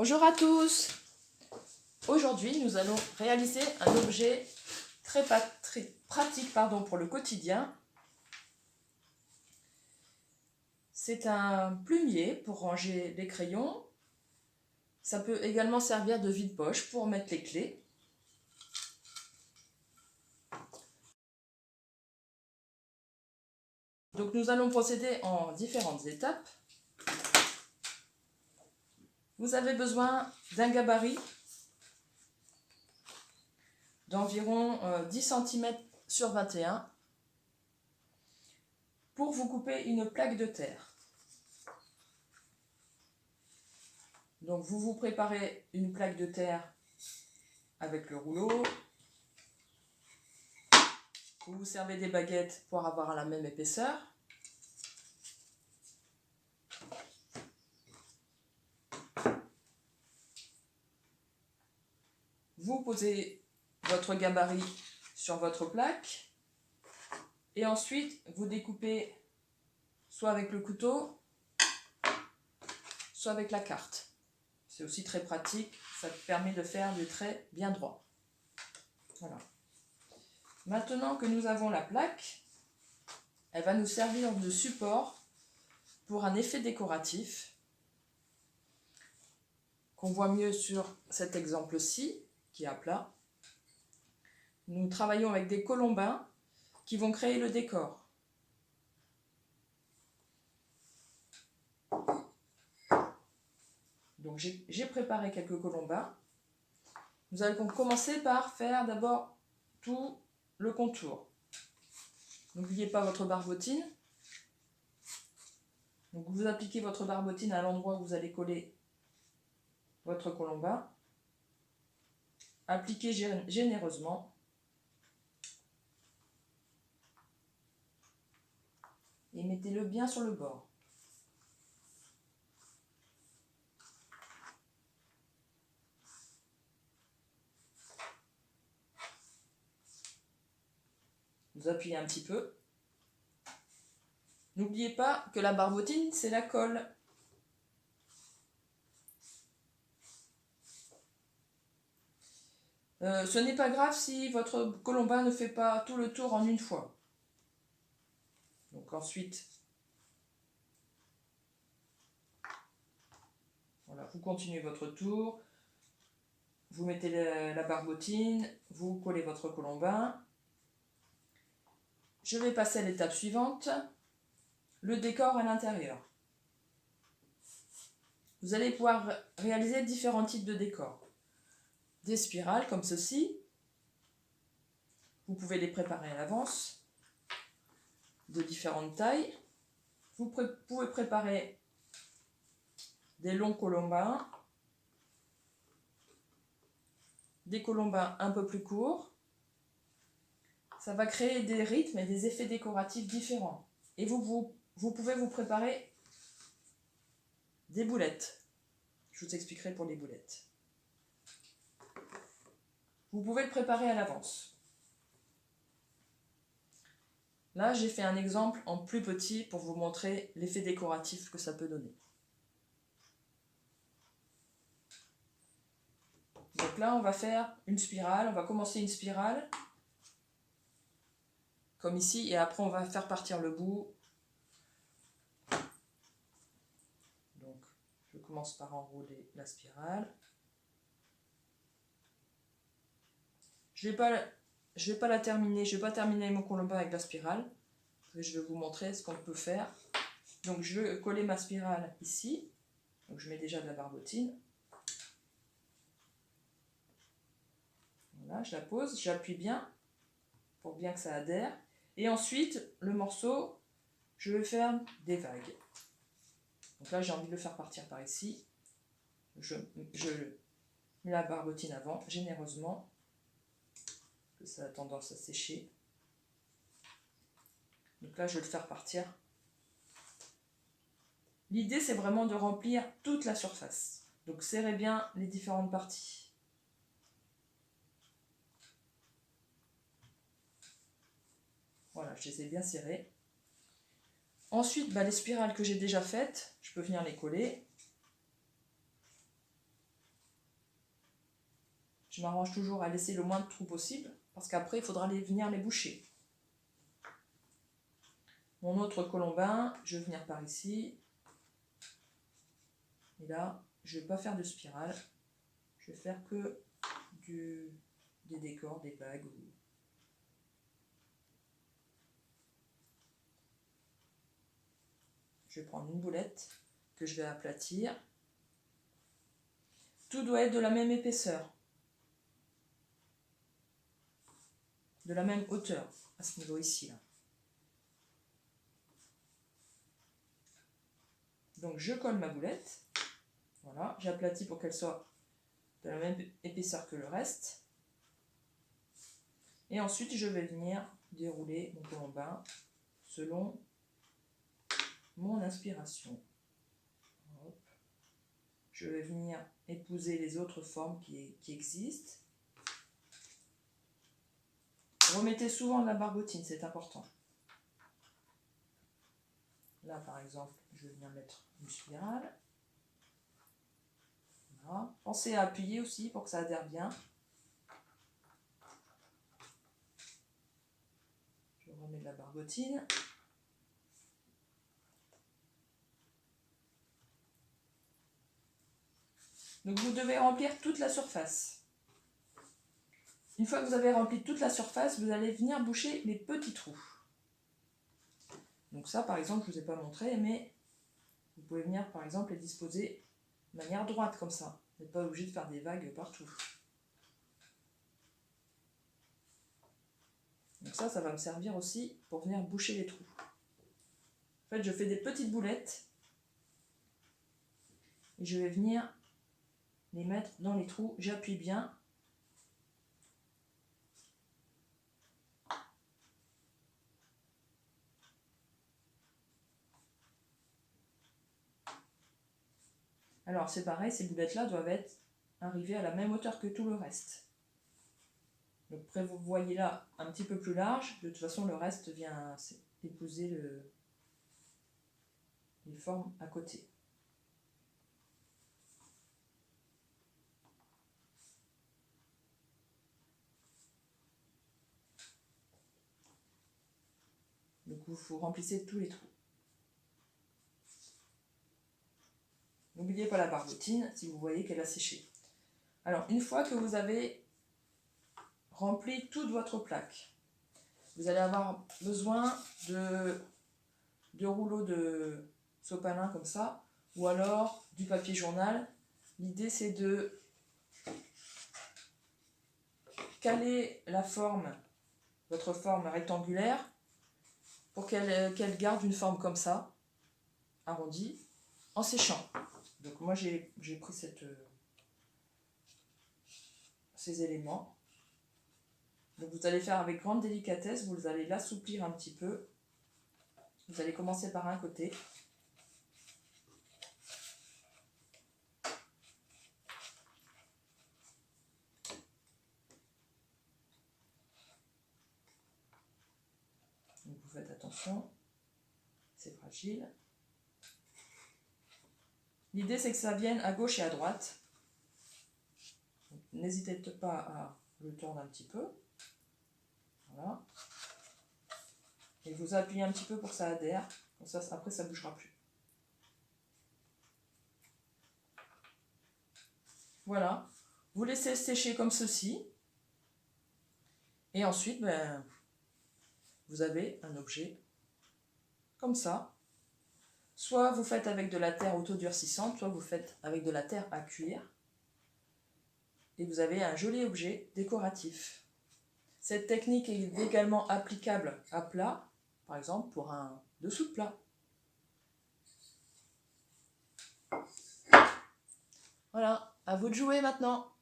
Bonjour à tous. Aujourd'hui, nous allons réaliser un objet très pratique pour le quotidien. C'est un plumier pour ranger les crayons. Ça peut également servir de vide-poche pour mettre les clés. Donc nous allons procéder en différentes étapes. Vous avez besoin d'un gabarit d'environ 10 cm sur 21 pour vous couper une plaque de terre. Donc vous préparez une plaque de terre avec le rouleau. Vous vous servez des baguettes pour avoir la même épaisseur. Vous posez votre gabarit sur votre plaque et ensuite vous découpez soit avec le couteau, soit avec la carte. C'est aussi très pratique, ça permet de faire des traits bien droits. Voilà. Maintenant que nous avons la plaque, elle va nous servir de support pour un effet décoratif qu'on voit mieux sur cet exemple-ci, qui est à plat. Nous travaillons avec des colombins qui vont créer le décor. Donc j'ai préparé quelques colombins. Nous allons commencer par faire d'abord tout le contour. N'oubliez pas votre barbotine. Donc vous appliquez votre barbotine à l'endroit où vous allez coller votre colombin. Appliquez généreusement. Et mettez-le bien sur le bord. Vous appuyez un petit peu. N'oubliez pas que la barbotine, c'est la colle. Ce n'est pas grave si votre colombin ne fait pas tout le tour en une fois. Donc ensuite, voilà, vous continuez votre tour. Vous mettez la barbotine, vous collez votre colombin. Je vais passer à l'étape suivante, le décor à l'intérieur. Vous allez pouvoir réaliser différents types de décors. Des spirales comme ceci. Vous pouvez les préparer à l'avance, de différentes tailles. Vous pouvez préparer des longs colombins, des colombins un peu plus courts. Ça va créer des rythmes et des effets décoratifs différents. Et vous pouvez vous préparer des boulettes. Je vous expliquerai pour les boulettes. Vous pouvez le préparer à l'avance. Là, j'ai fait un exemple en plus petit pour vous montrer l'effet décoratif que ça peut donner. Donc là, on va faire une spirale. On va commencer une spirale, comme ici, et après, on va faire partir le bout. Donc, je commence par enrouler la spirale. Je vais pas la terminer. Je vais pas terminer mon colombin avec la spirale. Je vais vous montrer ce qu'on peut faire. Donc, je vais coller ma spirale ici. Donc, je mets déjà de la barbotine. Voilà, je la pose, j'appuie bien pour bien que ça adhère. Et ensuite, le morceau, je vais faire des vagues. Donc là, j'ai envie de le faire partir par ici. Je mets la barbotine avant, généreusement, que ça a tendance à sécher. Donc là, je vais le faire partir. L'idée, c'est vraiment de remplir toute la surface. Donc serrez bien les différentes parties. Voilà, je les ai bien serrées. Ensuite, les spirales que j'ai déjà faites, je peux venir les coller. Je m'arrange toujours à laisser le moins de trous possible, parce qu'après, il faudra venir les boucher. Mon autre colombin, je vais venir par ici. Et là, je ne vais pas faire de spirale. Je vais faire que des décors, des bagues. Je vais prendre une boulette que je vais aplatir. Tout doit être de la même épaisseur, de la même hauteur, à ce niveau ici. Là. Donc je colle ma boulette. Voilà, j'aplatis pour qu'elle soit de la même épaisseur que le reste. Et ensuite, je vais venir dérouler mon colombin selon mon inspiration. Hop. Je vais venir épouser les autres formes qui existent. Remettez souvent de la barbotine, c'est important. Là, par exemple, je vais venir mettre une spirale. Voilà. Pensez à appuyer aussi pour que ça adhère bien. Je remets de la barbotine. Donc vous devez remplir toute la surface. Une fois que vous avez rempli toute la surface, vous allez venir boucher les petits trous. Donc ça, par exemple, je ne vous ai pas montré, mais vous pouvez venir, par exemple, les disposer de manière droite, comme ça. Vous n'êtes pas obligé de faire des vagues partout. Donc ça va me servir aussi pour venir boucher les trous. En fait, je fais des petites boulettes et je vais venir les mettre dans les trous. J'appuie bien. Alors c'est pareil, ces boulettes-là doivent être arrivées à la même hauteur que tout le reste. Donc vous voyez là un petit peu plus large. De toute façon, le reste vient épouser les formes à côté. Donc vous remplissez tous les trous. N'oubliez pas la barbotine si vous voyez qu'elle a séché. Alors, une fois que vous avez rempli toute votre plaque, vous allez avoir besoin de rouleaux de sopalin comme ça, ou alors du papier journal. L'idée, c'est de caler la forme, votre forme rectangulaire, pour qu'elle garde une forme comme ça, arrondie, en séchant. Donc moi, j'ai pris ces éléments. Donc vous allez faire avec grande délicatesse, vous allez l'assouplir un petit peu. Vous allez commencer par un côté. Donc vous faites attention, c'est fragile. L'idée c'est que ça vienne à gauche et à droite. N'hésitez pas à le tordre un petit peu. Voilà. Et vous appuyez un petit peu pour que ça adhère. Comme ça, après ça ne bougera plus. Voilà. Vous laissez sécher comme ceci. Et ensuite, vous avez un objet comme ça. Soit vous faites avec de la terre autodurcissante, soit vous faites avec de la terre à cuire. Et vous avez un joli objet décoratif. Cette technique est également applicable à plat, par exemple pour un dessous de plat. Voilà, à vous de jouer maintenant.